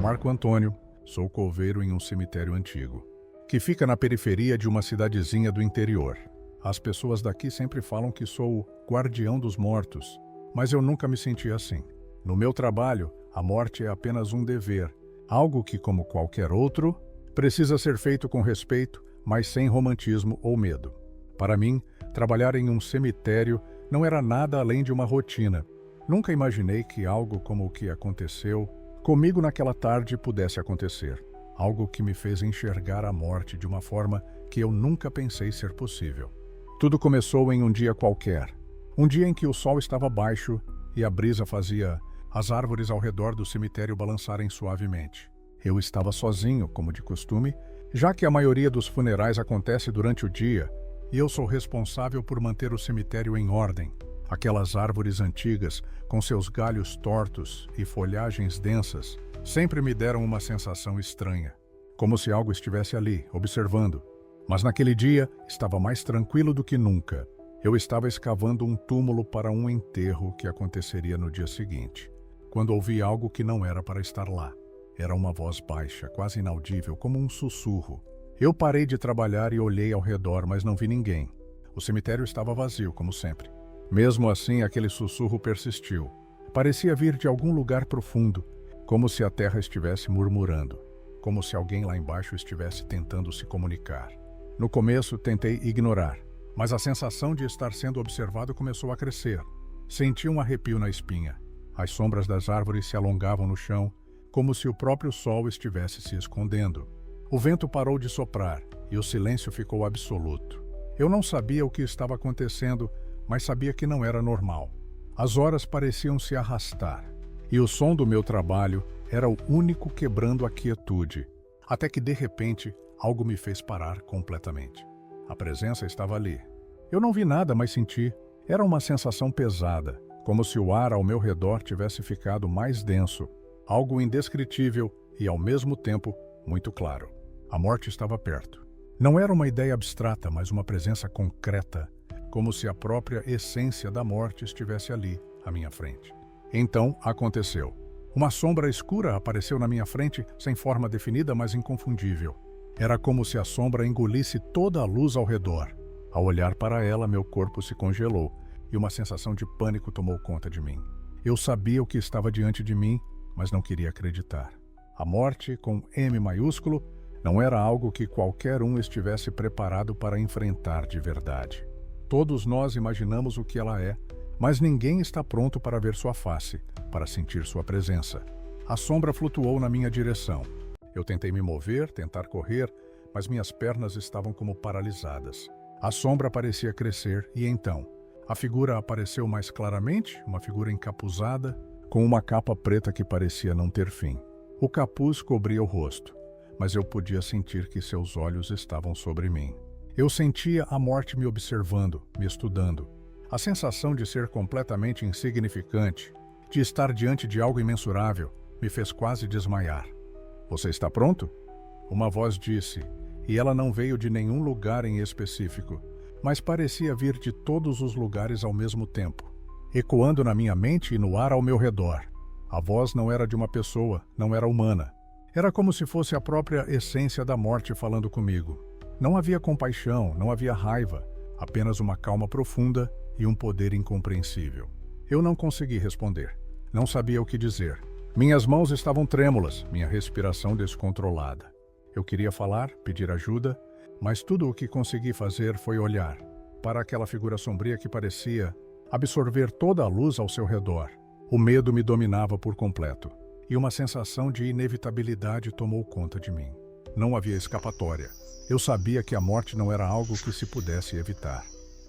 Marco Antônio, sou coveiro em um cemitério antigo, que fica na periferia de uma cidadezinha do interior. As pessoas daqui sempre falam que sou o guardião dos mortos, mas eu nunca me senti assim. No meu trabalho, a morte é apenas um dever, algo que, como qualquer outro, precisa ser feito com respeito, mas sem romantismo ou medo. Para mim, trabalhar em um cemitério não era nada além de uma rotina. Nunca imaginei que algo como o que aconteceu comigo naquela tarde pudesse acontecer. Algo que me fez enxergar a morte de uma forma que eu nunca pensei ser possível. Tudo começou em um dia qualquer. Um dia em que o sol estava baixo e a brisa fazia as árvores ao redor do cemitério balançarem suavemente. Eu estava sozinho, como de costume, já que a maioria dos funerais acontece durante o dia, e eu sou responsável por manter o cemitério em ordem. Aquelas árvores antigas, com seus galhos tortos e folhagens densas, sempre me deram uma sensação estranha, como se algo estivesse ali, observando. Mas naquele dia, estava mais tranquilo do que nunca. Eu estava escavando um túmulo para um enterro que aconteceria no dia seguinte, quando ouvi algo que não era para estar lá. Era uma voz baixa, quase inaudível, como um sussurro. Eu parei de trabalhar e olhei ao redor, mas não vi ninguém. O cemitério estava vazio, como sempre. Mesmo assim, aquele sussurro persistiu. Parecia vir de algum lugar profundo, como se a terra estivesse murmurando, como se alguém lá embaixo estivesse tentando se comunicar. No começo, tentei ignorar, mas a sensação de estar sendo observado começou a crescer. Senti um arrepio na espinha. As sombras das árvores se alongavam no chão, como se o próprio sol estivesse se escondendo. O vento parou de soprar e o silêncio ficou absoluto. Eu não sabia o que estava acontecendo, mas sabia que não era normal. As horas pareciam se arrastar, e o som do meu trabalho era o único quebrando a quietude, até que, de repente, algo me fez parar completamente. A presença estava ali. Eu não vi nada, mas senti. Era uma sensação pesada, como se o ar ao meu redor tivesse ficado mais denso, algo indescritível e, ao mesmo tempo, muito claro. A morte estava perto. Não era uma ideia abstrata, mas uma presença concreta, como se a própria essência da morte estivesse ali, à minha frente. Então, aconteceu. Uma sombra escura apareceu na minha frente, sem forma definida, mas inconfundível. Era como se a sombra engolisse toda a luz ao redor. Ao olhar para ela, meu corpo se congelou, e uma sensação de pânico tomou conta de mim. Eu sabia o que estava diante de mim, mas não queria acreditar. A morte, com M maiúsculo, não era algo que qualquer um estivesse preparado para enfrentar de verdade. Todos nós imaginamos o que ela é, mas ninguém está pronto para ver sua face, para sentir sua presença. A sombra flutuou na minha direção. Eu tentei me mover, tentar correr, mas minhas pernas estavam como paralisadas. A sombra parecia crescer e então, a figura apareceu mais claramente, uma figura encapuzada, com uma capa preta que parecia não ter fim. O capuz cobria o rosto, mas eu podia sentir que seus olhos estavam sobre mim. Eu sentia a morte me observando, me estudando. A sensação de ser completamente insignificante, de estar diante de algo imensurável, me fez quase desmaiar. "Você está pronto?" Uma voz disse, e ela não veio de nenhum lugar em específico, mas parecia vir de todos os lugares ao mesmo tempo, ecoando na minha mente e no ar ao meu redor. A voz não era de uma pessoa, não era humana. Era como se fosse a própria essência da morte falando comigo. Não havia compaixão, não havia raiva, apenas uma calma profunda e um poder incompreensível. Eu não consegui responder. Não sabia o que dizer. Minhas mãos estavam trêmulas, minha respiração descontrolada. Eu queria falar, pedir ajuda, mas tudo o que consegui fazer foi olhar para aquela figura sombria que parecia absorver toda a luz ao seu redor. O medo me dominava por completo, e uma sensação de inevitabilidade tomou conta de mim. Não havia escapatória. Eu sabia que a morte não era algo que se pudesse evitar.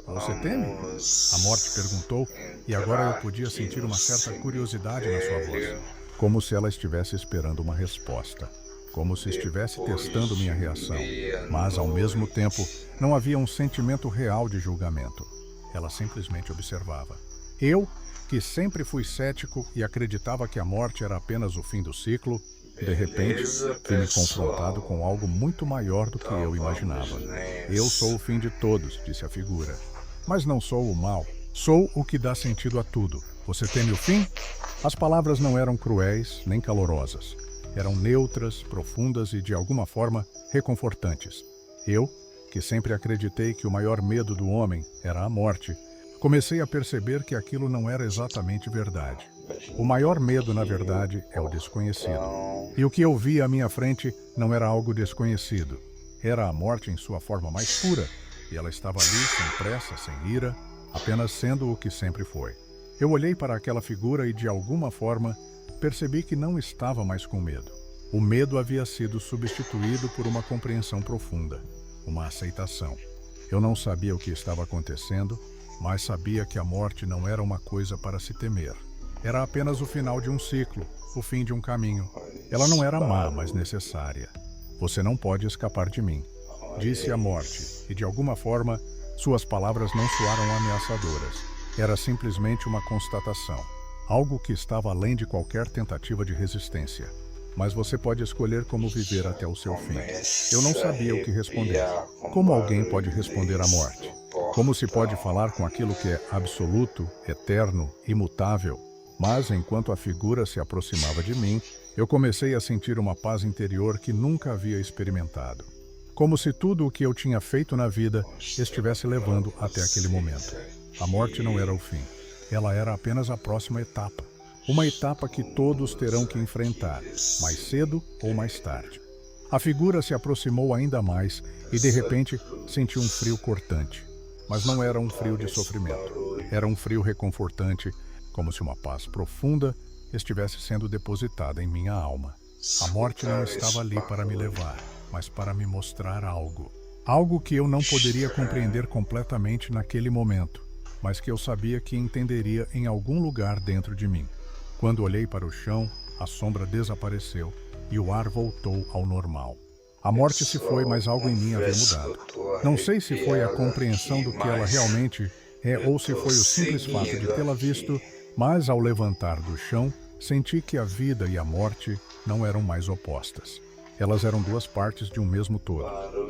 "Você teme?" A morte perguntou, e agora eu podia sentir uma certa curiosidade na sua voz, como se ela estivesse esperando uma resposta, como se estivesse testando minha reação, mas, ao mesmo tempo, não havia um sentimento real de julgamento. Ela simplesmente observava. Eu, que sempre fui cético e acreditava que a morte era apenas o fim do ciclo, de repente, fui-me confrontado com algo muito maior do que eu imaginava. "Eu sou o fim de todos", disse a figura. "Mas não sou o mal. Sou o que dá sentido a tudo. Você teme o fim?" As palavras não eram cruéis nem calorosas. Eram neutras, profundas e, de alguma forma, reconfortantes. Eu, que sempre acreditei que o maior medo do homem era a morte, comecei a perceber que aquilo não era exatamente verdade. O maior medo, na verdade, é o desconhecido. E o que eu via à minha frente não era algo desconhecido. Era a morte em sua forma mais pura, e ela estava ali, sem pressa, sem ira, apenas sendo o que sempre foi. Eu olhei para aquela figura e, de alguma forma, percebi que não estava mais com medo. O medo havia sido substituído por uma compreensão profunda, uma aceitação. Eu não sabia o que estava acontecendo, mas sabia que a morte não era uma coisa para se temer. Era apenas o final de um ciclo, o fim de um caminho. Ela não era má, mas necessária. Você não pode escapar de mim, disse a morte, e de alguma forma, suas palavras não soaram ameaçadoras. Era simplesmente uma constatação, algo que estava além de qualquer tentativa de resistência. Mas você pode escolher como viver até o seu fim. Eu não sabia o que responder. Como alguém pode responder à morte? Como se pode falar com aquilo que é absoluto, eterno, imutável? Mas, enquanto a figura se aproximava de mim, eu comecei a sentir uma paz interior que nunca havia experimentado. Como se tudo o que eu tinha feito na vida estivesse levando até aquele momento. A morte não era o fim. Ela era apenas a próxima etapa. Uma etapa que todos terão que enfrentar, mais cedo ou mais tarde. A figura se aproximou ainda mais e, de repente, senti um frio cortante. Mas não era um frio de sofrimento. Era um frio reconfortante, como se uma paz profunda estivesse sendo depositada em minha alma. A morte não estava ali para me levar, mas para me mostrar algo. Algo que eu não poderia compreender completamente naquele momento, mas que eu sabia que entenderia em algum lugar dentro de mim. Quando olhei para o chão, a sombra desapareceu e o ar voltou ao normal. A morte se foi, mas algo em mim havia mudado. Não sei se foi a compreensão do que ela realmente é ou se foi o simples fato de tê-la visto, mas ao levantar do chão, senti que a vida e a morte não eram mais opostas. Elas eram duas partes de um mesmo todo.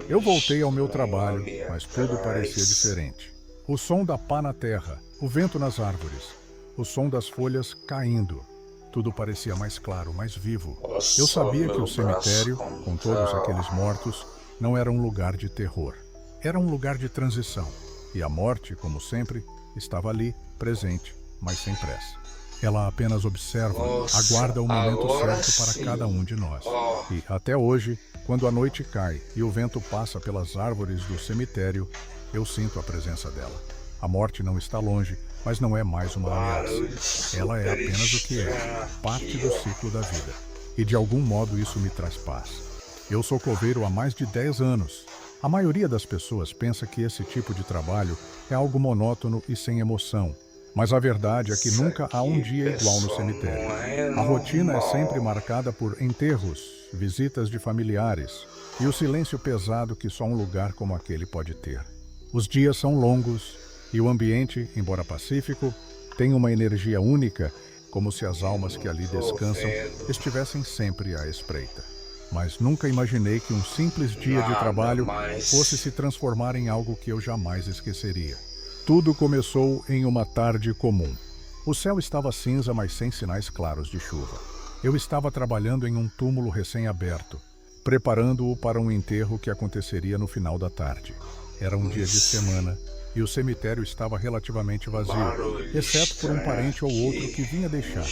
Eu voltei ao meu trabalho, mas tudo parecia diferente. O som da pá na terra, o vento nas árvores, o som das folhas caindo. Tudo parecia mais claro, mais vivo. Eu sabia que o cemitério, com todos aqueles mortos, não era um lugar de terror. Era um lugar de transição. E a morte, como sempre, estava ali, presente, mas sem pressa. Ela apenas observa, aguarda o momento certo para cada um de nós. E, até hoje, quando a noite cai e o vento passa pelas árvores do cemitério, eu sinto a presença dela. A morte não está longe, mas não é mais uma ameaça. Ela é apenas o que é, parte do ciclo da vida. E de algum modo isso me traz paz. Eu sou coveiro há mais de 10 anos. A maioria das pessoas pensa que esse tipo de trabalho é algo monótono e sem emoção. Mas a verdade é que nunca há um dia igual no cemitério. A rotina é sempre marcada por enterros, visitas de familiares e o silêncio pesado que só um lugar como aquele pode ter. Os dias são longos e o ambiente, embora pacífico, tem uma energia única, como se as almas que ali descansam estivessem sempre à espreita. Mas nunca imaginei que um simples dia de trabalho fosse se transformar em algo que eu jamais esqueceria. Tudo começou em uma tarde comum. O céu estava cinza, mas sem sinais claros de chuva. Eu estava trabalhando em um túmulo recém-aberto, preparando-o para um enterro que aconteceria no final da tarde. Era um dia de semana e o cemitério estava relativamente vazio, exceto por um parente ou outro que vinha deixar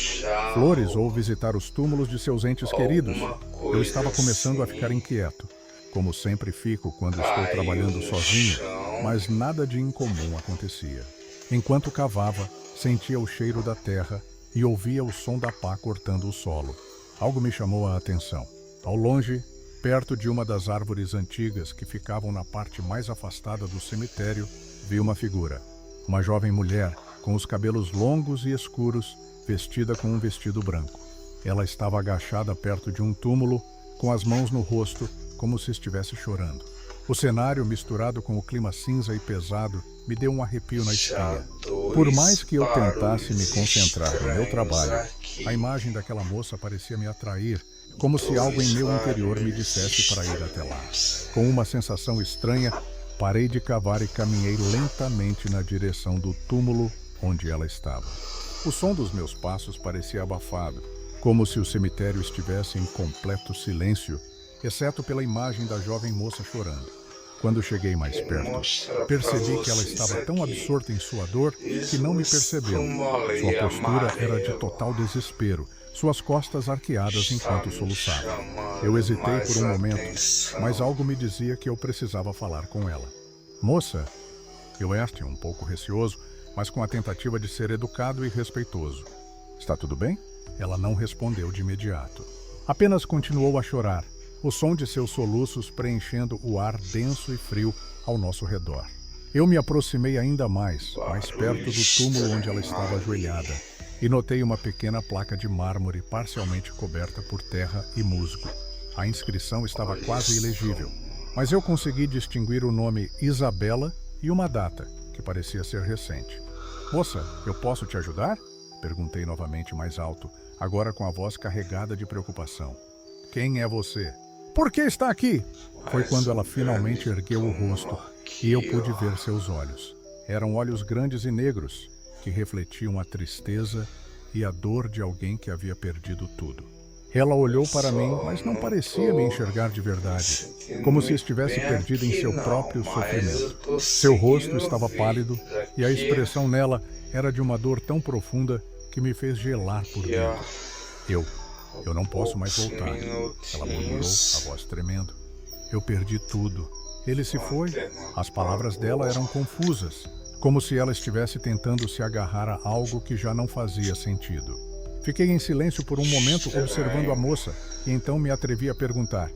flores ou visitar os túmulos de seus entes queridos. Eu estava começando a ficar inquieto, como sempre fico quando estou trabalhando sozinho, mas nada de incomum acontecia. Enquanto cavava, sentia o cheiro da terra e ouvia o som da pá cortando o solo. Algo me chamou a atenção. Ao longe, perto de uma das árvores antigas que ficavam na parte mais afastada do cemitério, vi uma figura. Uma jovem mulher, com os cabelos longos e escuros, vestida com um vestido branco. Ela estava agachada perto de um túmulo, com as mãos no rosto, como se estivesse chorando. O cenário, misturado com o clima cinza e pesado, me deu um arrepio na espinha. Por mais que eu tentasse me concentrar no meu trabalho, a imagem daquela moça parecia me atrair, como se algo em meu interior me dissesse para ir até lá. Com uma sensação estranha, parei de cavar e caminhei lentamente na direção do túmulo onde ela estava. O som dos meus passos parecia abafado, como se o cemitério estivesse em completo silêncio, exceto pela imagem da jovem moça chorando. Quando cheguei mais perto, percebi que ela estava tão absorta em sua dor que não me percebeu. Sua postura era de total desespero, suas costas arqueadas enquanto soluçava. Eu hesitei por um momento, mas algo me dizia que eu precisava falar com ela. Moça, eu errei um pouco receoso, mas com a tentativa de ser educado e respeitoso. Está tudo bem? Ela não respondeu de imediato. Apenas continuou a chorar, o som de seus soluços preenchendo o ar denso e frio ao nosso redor. Eu me aproximei ainda mais perto do túmulo onde ela estava ajoelhada, e notei uma pequena placa de mármore parcialmente coberta por terra e musgo. A inscrição estava quase ilegível, mas eu consegui distinguir o nome Isabela e uma data, que parecia ser recente. Moça, eu posso te ajudar? Perguntei novamente mais alto, agora com a voz carregada de preocupação. Quem é você? Por que está aqui? Foi quando ela finalmente ergueu o rosto e eu pude ver seus olhos. Eram olhos grandes e negros, que refletiam a tristeza e a dor de alguém que havia perdido tudo. Ela olhou para mim, mas não parecia me enxergar de verdade, como se estivesse perdida em seu próprio sofrimento. Seu rosto estava pálido e a expressão nela era de uma dor tão profunda que me fez gelar por dentro. Eu não posso mais voltar. Ela murmurou, a voz tremendo. Eu perdi tudo. Ele se foi. As palavras dela eram confusas, como se ela estivesse tentando se agarrar a algo que já não fazia sentido. Fiquei em silêncio por um momento observando a moça e então me atrevi a perguntar: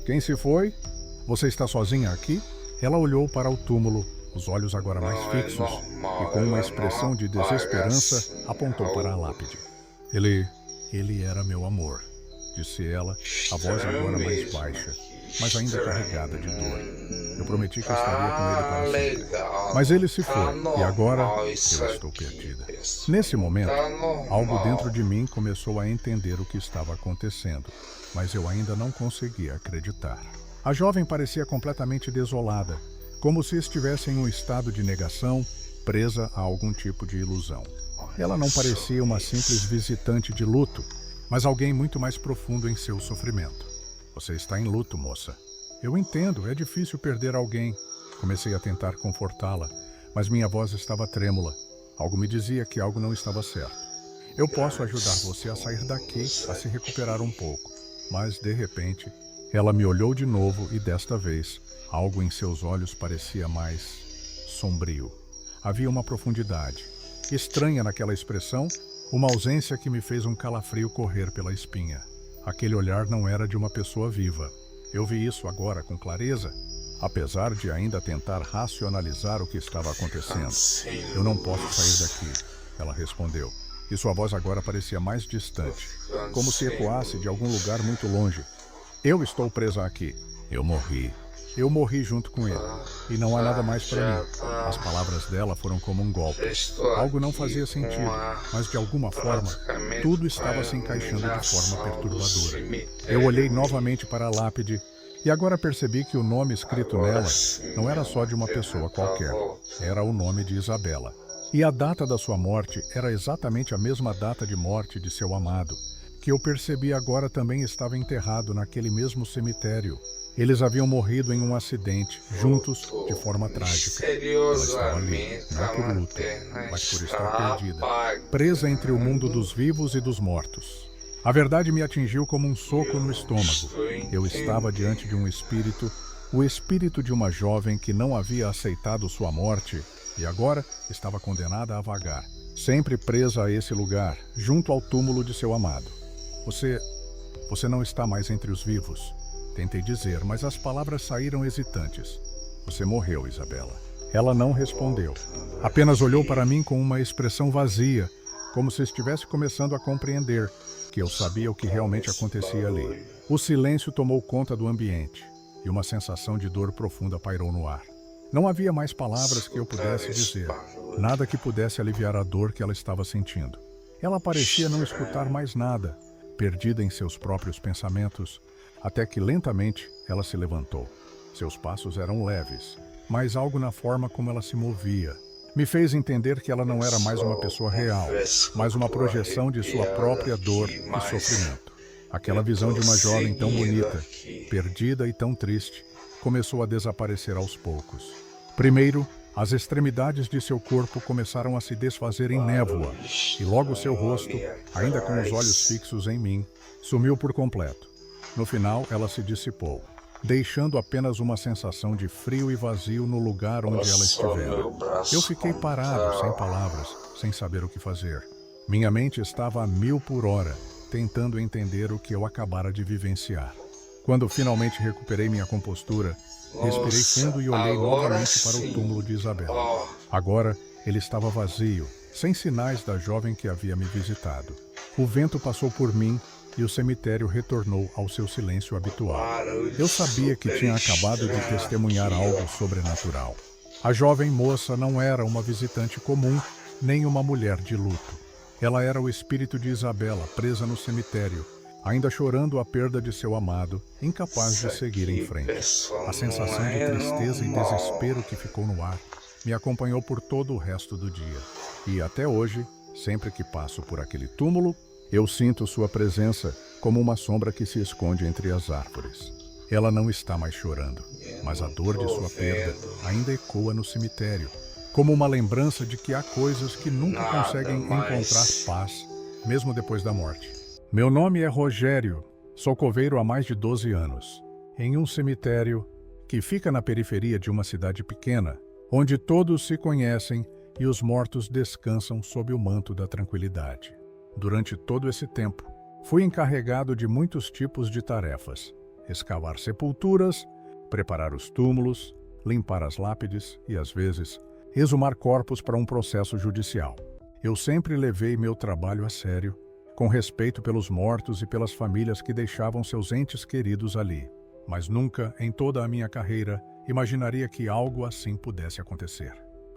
quem se foi? Você está sozinha aqui? Ela olhou para o túmulo, os olhos agora mais fixos, e com uma expressão de desesperança apontou para a lápide. Ele era meu amor, disse ela, a voz agora mais baixa, mas ainda carregada de dor. Eu prometi que eu estaria com ele para sempre. Mas ele se foi, e agora eu estou perdida. Nesse momento, algo dentro de mim começou a entender o que estava acontecendo, mas eu ainda não conseguia acreditar. A jovem parecia completamente desolada, como se estivesse em um estado de negação, presa a algum tipo de ilusão. Ela não parecia uma simples visitante de luto, mas alguém muito mais profundo em seu sofrimento. Você está em luto, moça. Eu entendo, é difícil perder alguém. Comecei a tentar confortá-la, mas minha voz estava trêmula. Algo me dizia que algo não estava certo. Eu posso ajudar você a sair daqui, a se recuperar um pouco. Mas, de repente, ela me olhou de novo e, desta vez, algo em seus olhos parecia mais sombrio. Havia uma profundidade estranha naquela expressão, uma ausência que me fez um calafrio correr pela espinha. Aquele olhar não era de uma pessoa viva. Eu vi isso agora com clareza, apesar de ainda tentar racionalizar o que estava acontecendo. Eu não posso sair daqui, ela respondeu, e sua voz agora parecia mais distante, como se ecoasse de algum lugar muito longe. Eu estou presa aqui. Eu morri. Eu morri junto com ele, e não há nada mais para mim. As palavras dela foram como um golpe. Algo não fazia sentido, mas de alguma forma, tudo estava se encaixando de forma perturbadora. Eu olhei novamente para a lápide, e agora percebi que o nome escrito nela não era só de uma pessoa qualquer. Era o nome de Isabela. E a data da sua morte era exatamente a mesma data de morte de seu amado, que eu percebi agora também estava enterrado naquele mesmo cemitério. Eles haviam morrido em um acidente, juntos, de forma trágica. Ela estava ali, não por luto, mas por estar perdida, presa entre o mundo dos vivos e dos mortos. A verdade me atingiu como um soco no estômago. Eu estava diante de um espírito, o espírito de uma jovem que não havia aceitado sua morte e agora estava condenada a vagar, sempre presa a esse lugar, junto ao túmulo de seu amado. Você não está mais entre os vivos. Tentei dizer, mas as palavras saíram hesitantes. Você morreu, Isabela. Ela não respondeu. Apenas olhou para mim com uma expressão vazia, como se estivesse começando a compreender que eu sabia o que realmente acontecia ali. O silêncio tomou conta do ambiente e uma sensação de dor profunda pairou no ar. Não havia mais palavras que eu pudesse dizer, nada que pudesse aliviar a dor que ela estava sentindo. Ela parecia não escutar mais nada, perdida em seus próprios pensamentos, até que lentamente ela se levantou. Seus passos eram leves, mas algo na forma como ela se movia Me fez entender que ela não era mais uma pessoa real, mas uma projeção de sua própria dor e sofrimento. Aquela visão de uma jovem tão bonita, perdida e tão triste, começou a desaparecer aos poucos. Primeiro, as extremidades de seu corpo começaram a se desfazer em névoa, e logo seu rosto, ainda com os olhos fixos em mim, sumiu por completo. No final, ela se dissipou, deixando apenas uma sensação de frio e vazio no lugar onde ela estivera. Eu fiquei parado, sem palavras, sem saber o que fazer. Minha mente estava a 1000 por hora, tentando entender o que eu acabara de vivenciar. Quando finalmente recuperei minha compostura, respirei fundo e olhei novamente para o túmulo de Isabela. Agora, ele estava vazio, sem sinais da jovem que havia me visitado. O vento passou por mim e o cemitério retornou ao seu silêncio habitual. Eu sabia que tinha acabado de testemunhar algo sobrenatural. A jovem moça não era uma visitante comum, nem uma mulher de luto. Ela era o espírito de Isabela, presa no cemitério, ainda chorando a perda de seu amado, incapaz de seguir em frente. A sensação de tristeza e desespero que ficou no ar me acompanhou por todo o resto do dia. E até hoje, sempre que passo por aquele túmulo, eu sinto sua presença como uma sombra que se esconde entre as árvores. Ela não está mais chorando, mas a dor de sua perda ainda ecoa no cemitério, como uma lembrança de que há coisas que nunca conseguem encontrar paz, mesmo depois da morte. Meu nome é Rogério, sou coveiro há mais de 12 anos, em um cemitério que fica na periferia de uma cidade pequena, onde todos se conhecem e os mortos descansam sob o manto da tranquilidade. Durante todo esse tempo, fui encarregado de muitos tipos de tarefas: escavar sepulturas, preparar os túmulos, limpar as lápides e, às vezes, exumar corpos para um processo judicial. Eu sempre levei meu trabalho a sério, com respeito pelos mortos e pelas famílias que deixavam seus entes queridos ali. Mas nunca, em toda a minha carreira, imaginaria que algo assim pudesse acontecer.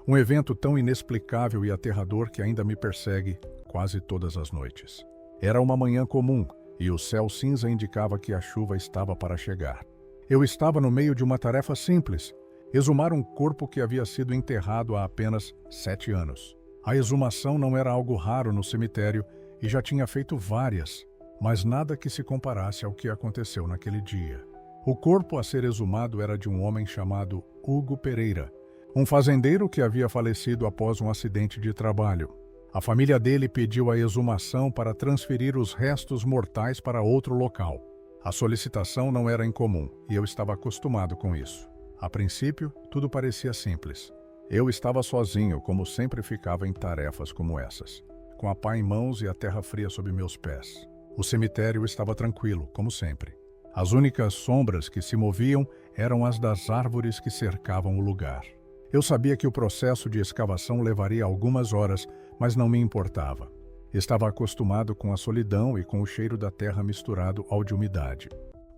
Um evento tão inexplicável e aterrador que ainda me persegue quase todas as noites. Era uma manhã comum e o céu cinza indicava que a chuva estava para chegar. Eu estava no meio de uma tarefa simples: exumar um corpo que havia sido enterrado há apenas 7 anos. A exumação não era algo raro no cemitério e já tinha feito várias, mas nada que se comparasse ao que aconteceu naquele dia. O corpo a ser exumado era de um homem chamado Hugo Pereira, um fazendeiro que havia falecido após um acidente de trabalho. A família dele pediu a exumação para transferir os restos mortais para outro local. A solicitação não era incomum e eu estava acostumado com isso. A princípio, tudo parecia simples. Eu estava sozinho, como sempre ficava em tarefas como essas, com a pá em mãos e a terra fria sob meus pés. O cemitério estava tranquilo, como sempre. As únicas sombras que se moviam eram as das árvores que cercavam o lugar. Eu sabia que o processo de escavação levaria algumas horas, mas não me importava. Estava acostumado com a solidão e com o cheiro da terra misturado ao de umidade.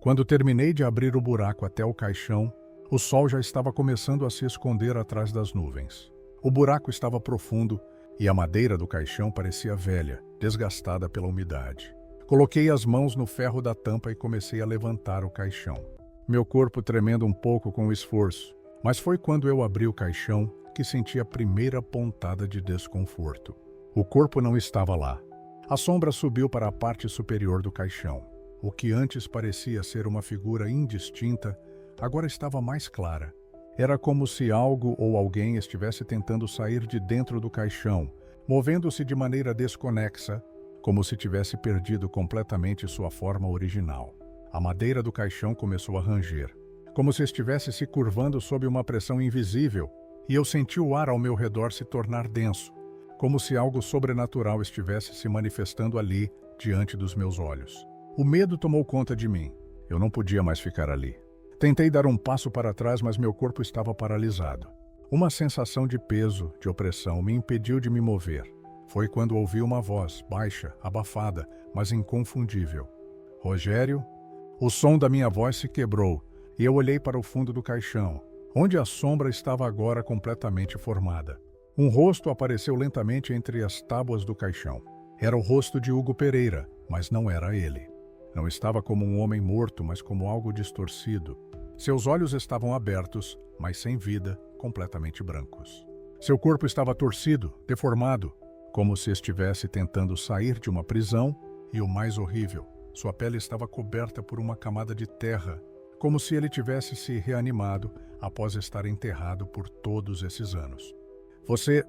Quando terminei de abrir o buraco até o caixão, o sol já estava começando a se esconder atrás das nuvens. O buraco estava profundo e a madeira do caixão parecia velha, desgastada pela umidade. Coloquei as mãos no ferro da tampa e comecei a levantar o caixão. Meu corpo tremendo um pouco com o esforço, mas foi quando eu abri o caixão que senti a primeira pontada de desconforto. O corpo não estava lá. A sombra subiu para a parte superior do caixão. O que antes parecia ser uma figura indistinta, agora estava mais clara. Era como se algo ou alguém estivesse tentando sair de dentro do caixão, movendo-se de maneira desconexa, como se tivesse perdido completamente sua forma original. A madeira do caixão começou a ranger, como se estivesse se curvando sob uma pressão invisível, e eu senti o ar ao meu redor se tornar denso, como se algo sobrenatural estivesse se manifestando ali, diante dos meus olhos. O medo tomou conta de mim. Eu não podia mais ficar ali. Tentei dar um passo para trás, mas meu corpo estava paralisado. Uma sensação de peso, de opressão, me impediu de me mover. Foi quando ouvi uma voz, baixa, abafada, mas inconfundível. Rogério? O som da minha voz se quebrou, e eu olhei para o fundo do caixão, onde a sombra estava agora completamente formada. Um rosto apareceu lentamente entre as tábuas do caixão. Era o rosto de Hugo Pereira, mas não era ele. Não estava como um homem morto, mas como algo distorcido. Seus olhos estavam abertos, mas sem vida, completamente brancos. Seu corpo estava torcido, deformado, como se estivesse tentando sair de uma prisão, e o mais horrível, sua pele estava coberta por uma camada de terra, como se ele tivesse se reanimado após estar enterrado por todos esses anos. Você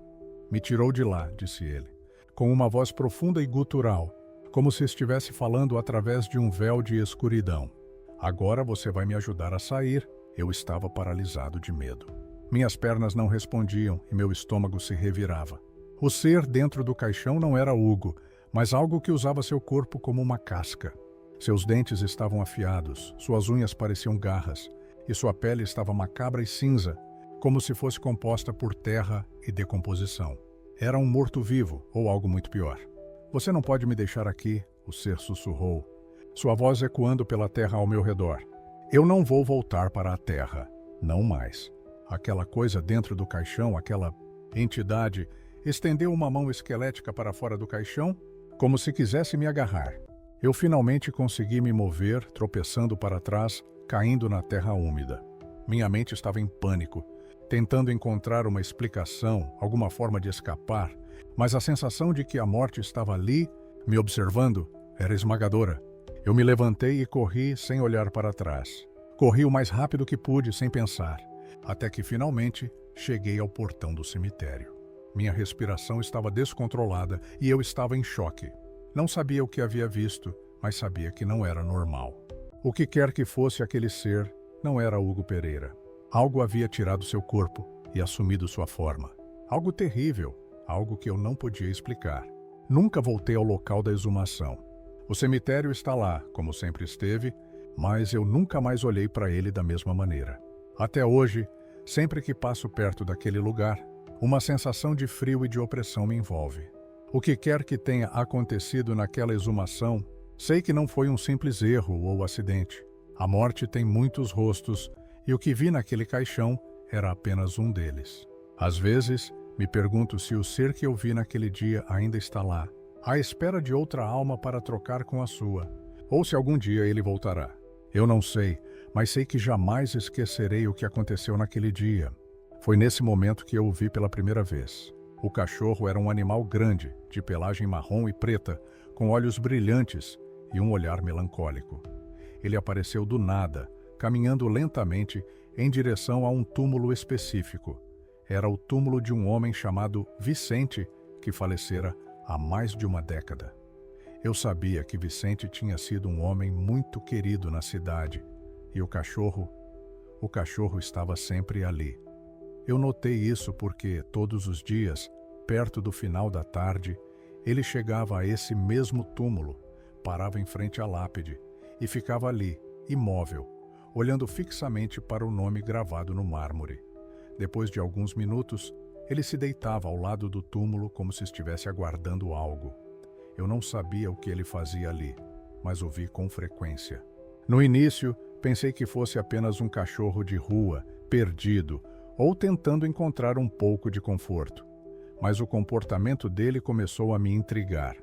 me tirou de lá, disse ele, com uma voz profunda e gutural, como se estivesse falando através de um véu de escuridão. Agora você vai me ajudar a sair. Eu estava paralisado de medo. Minhas pernas não respondiam e meu estômago se revirava. O ser dentro do caixão não era Hugo, mas algo que usava seu corpo como uma casca. Seus dentes estavam afiados, suas unhas pareciam garras, e sua pele estava macabra e cinza, como se fosse composta por terra e decomposição. Era um morto-vivo, ou algo muito pior. Você não pode me deixar aqui, o ser sussurrou, sua voz ecoando pela terra ao meu redor. Eu não vou voltar para a terra, não mais. Aquela coisa dentro do caixão, aquela entidade, estendeu uma mão esquelética para fora do caixão, como se quisesse me agarrar. Eu finalmente consegui me mover, tropeçando para trás, caindo na terra úmida. Minha mente estava em pânico, tentando encontrar uma explicação, alguma forma de escapar, mas a sensação de que a morte estava ali, me observando, era esmagadora. Eu me levantei e corri sem olhar para trás. Corri o mais rápido que pude, sem pensar, até que finalmente cheguei ao portão do cemitério. Minha respiração estava descontrolada e eu estava em choque. Não sabia o que havia visto, mas sabia que não era normal. O que quer que fosse aquele ser, não era Hugo Pereira. Algo havia tirado seu corpo e assumido sua forma. Algo terrível, algo que eu não podia explicar. Nunca voltei ao local da exumação. O cemitério está lá, como sempre esteve, mas eu nunca mais olhei para ele da mesma maneira. Até hoje, sempre que passo perto daquele lugar, uma sensação de frio e de opressão me envolve. O que quer que tenha acontecido naquela exumação, sei que não foi um simples erro ou acidente. A morte tem muitos rostos e o que vi naquele caixão era apenas um deles. Às vezes, me pergunto se o ser que eu vi naquele dia ainda está lá, à espera de outra alma para trocar com a sua, ou se algum dia ele voltará. Eu não sei, mas sei que jamais esquecerei o que aconteceu naquele dia. Foi nesse momento que eu o vi pela primeira vez. O cachorro era um animal grande, de pelagem marrom e preta, com olhos brilhantes e um olhar melancólico. Ele apareceu do nada, caminhando lentamente em direção a um túmulo específico. Era o túmulo de um homem chamado Vicente, que falecera há mais de uma década. Eu sabia que Vicente tinha sido um homem muito querido na cidade, e o cachorro estava sempre ali. Eu notei isso porque, todos os dias, perto do final da tarde, ele chegava a esse mesmo túmulo, parava em frente à lápide e ficava ali, imóvel, olhando fixamente para o nome gravado no mármore. Depois de alguns minutos, ele se deitava ao lado do túmulo como se estivesse aguardando algo. Eu não sabia o que ele fazia ali, mas o vi com frequência. No início, pensei que fosse apenas um cachorro de rua, perdido, ou tentando encontrar um pouco de conforto. Mas o comportamento dele começou a me intrigar.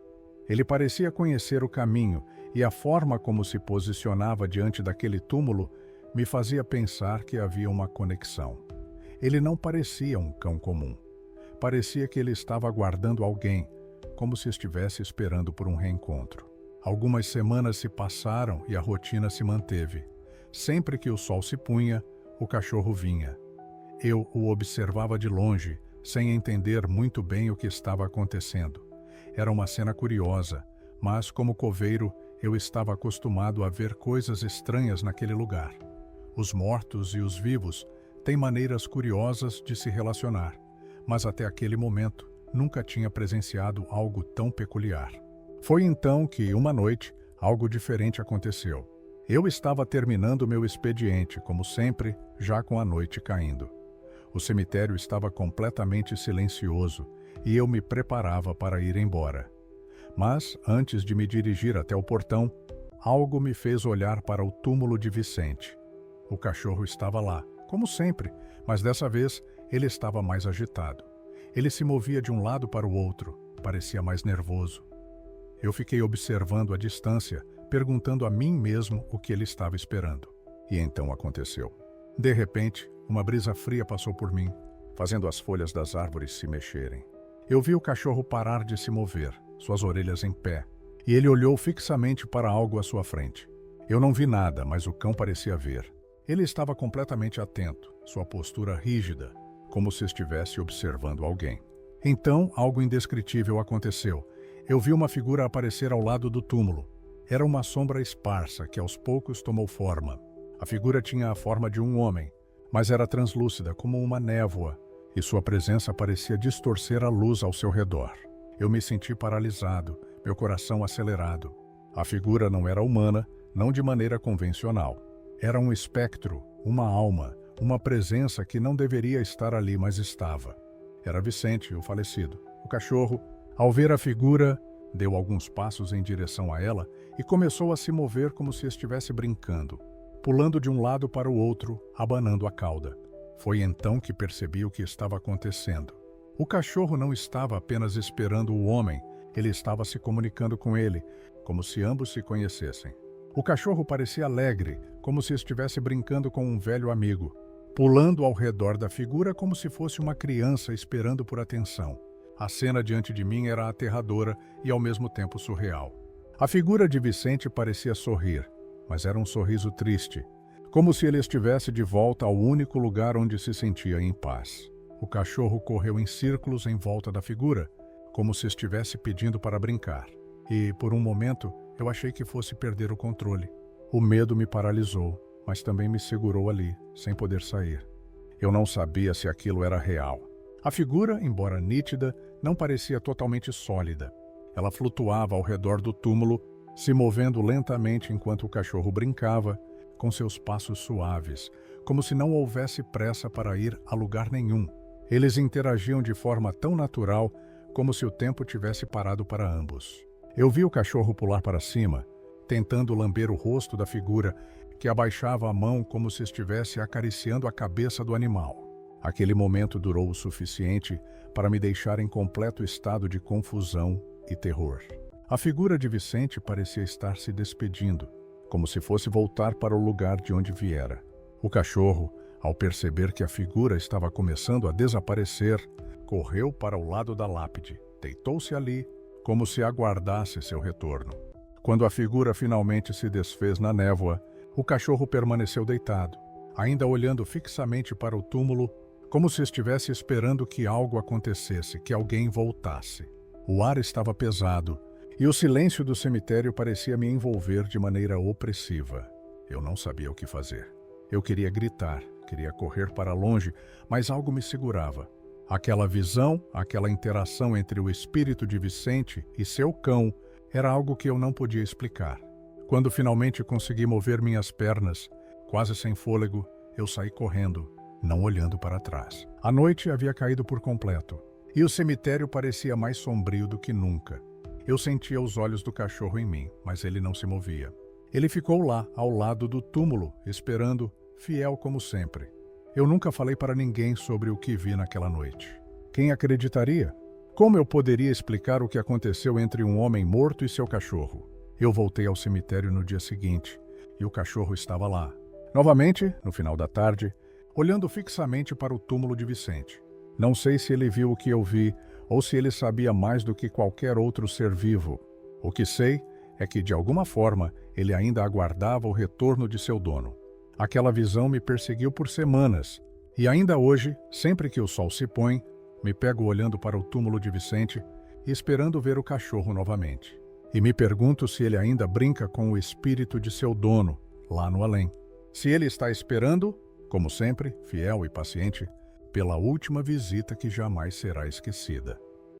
Ele parecia conhecer o caminho e a forma como se posicionava diante daquele túmulo me fazia pensar que havia uma conexão. Ele não parecia um cão comum. Parecia que ele estava aguardando alguém, como se estivesse esperando por um reencontro. Algumas semanas se passaram e a rotina se manteve. Sempre que o sol se punha, o cachorro vinha. Eu o observava de longe, sem entender muito bem o que estava acontecendo. Era uma cena curiosa, mas como coveiro, eu estava acostumado a ver coisas estranhas naquele lugar. Os mortos e os vivos têm maneiras curiosas de se relacionar, mas até aquele momento nunca tinha presenciado algo tão peculiar. Foi então que, uma noite, algo diferente aconteceu. Eu estava terminando meu expediente, como sempre, já com a noite caindo. O cemitério estava completamente silencioso e eu me preparava para ir embora. Mas, antes de me dirigir até o portão, algo me fez olhar para o túmulo de Vicente. O cachorro estava lá, como sempre, mas dessa vez ele estava mais agitado. Ele se movia de um lado para o outro, parecia mais nervoso. Eu fiquei observando à distância, perguntando a mim mesmo o que ele estava esperando. E então aconteceu. De repente, uma brisa fria passou por mim. fazendo as folhas das árvores se mexerem. Eu vi o cachorro parar de se mover, suas orelhas em pé, e ele olhou fixamente para algo à sua frente. Eu não vi nada, mas o cão parecia ver. Ele estava completamente atento, sua postura rígida, como se estivesse observando alguém. Então, algo indescritível aconteceu. Eu vi uma figura aparecer ao lado do túmulo. Era uma sombra esparsa que aos poucos tomou forma. A figura tinha a forma de um homem, mas era translúcida como uma névoa, e sua presença parecia distorcer a luz ao seu redor. Eu me senti paralisado, meu coração acelerado. A figura não era humana, não de maneira convencional. Era um espectro, uma alma, uma presença que não deveria estar ali, mas estava. Era Vicente, o falecido. O cachorro, ao ver a figura, deu alguns passos em direção a ela e começou a se mover como se estivesse brincando, pulando de um lado para o outro, abanando a cauda. Foi então que percebi o que estava acontecendo. O cachorro não estava apenas esperando o homem, ele estava se comunicando com ele, como se ambos se conhecessem. O cachorro parecia alegre, como se estivesse brincando com um velho amigo, pulando ao redor da figura como se fosse uma criança esperando por atenção. A cena diante de mim era aterradora e ao mesmo tempo surreal. A figura de Vicente parecia sorrir, mas era um sorriso triste, como se ele estivesse de volta ao único lugar onde se sentia em paz. O cachorro correu em círculos em volta da figura, como se estivesse pedindo para brincar. E, por um momento, eu achei que fosse perder o controle. O medo me paralisou, mas também me segurou ali, sem poder sair. Eu não sabia se aquilo era real. A figura, embora nítida, não parecia totalmente sólida. Ela flutuava ao redor do túmulo, se movendo lentamente enquanto o cachorro brincava, com seus passos suaves, como se não houvesse pressa para ir a lugar nenhum. Eles interagiam de forma tão natural, como se o tempo tivesse parado para ambos. Eu vi o cachorro pular para cima, tentando lamber o rosto da figura, que abaixava a mão como se estivesse acariciando a cabeça do animal. Aquele momento durou o suficiente para me deixar em completo estado de confusão e terror. A figura de Vicente parecia estar se despedindo, como se fosse voltar para o lugar de onde viera. O cachorro, ao perceber que a figura estava começando a desaparecer, correu para o lado da lápide, deitou-se ali, como se aguardasse seu retorno. Quando a figura finalmente se desfez na névoa, o cachorro permaneceu deitado, ainda olhando fixamente para o túmulo, como se estivesse esperando que algo acontecesse, que alguém voltasse. O ar estava pesado, e o silêncio do cemitério parecia me envolver de maneira opressiva. Eu não sabia o que fazer. Eu queria gritar, queria correr para longe, mas algo me segurava. Aquela visão, aquela interação entre o espírito de Vicente e seu cão era algo que eu não podia explicar. Quando finalmente consegui mover minhas pernas, quase sem fôlego, eu saí correndo, não olhando para trás. A noite havia caído por completo, e o cemitério parecia mais sombrio do que nunca. Eu sentia os olhos do cachorro em mim, mas ele não se movia. Ele ficou lá, ao lado do túmulo, esperando, fiel como sempre. Eu nunca falei para ninguém sobre o que vi naquela noite. Quem acreditaria? Como eu poderia explicar o que aconteceu entre um homem morto e seu cachorro? Eu voltei ao cemitério no dia seguinte, e o cachorro estava lá. Novamente, no final da tarde, olhando fixamente para o túmulo de Vicente. Não sei se ele viu o que eu vi, ou se ele sabia mais do que qualquer outro ser vivo. O que sei é que, de alguma forma, ele ainda aguardava o retorno de seu dono. Aquela visão me perseguiu por semanas, e ainda hoje, sempre que o sol se põe, me pego olhando para o túmulo de Vicente e esperando ver o cachorro novamente. E me pergunto se ele ainda brinca com o espírito de seu dono, lá no além. Se ele está esperando, como sempre, fiel e paciente, pela última visita que jamais será esquecida.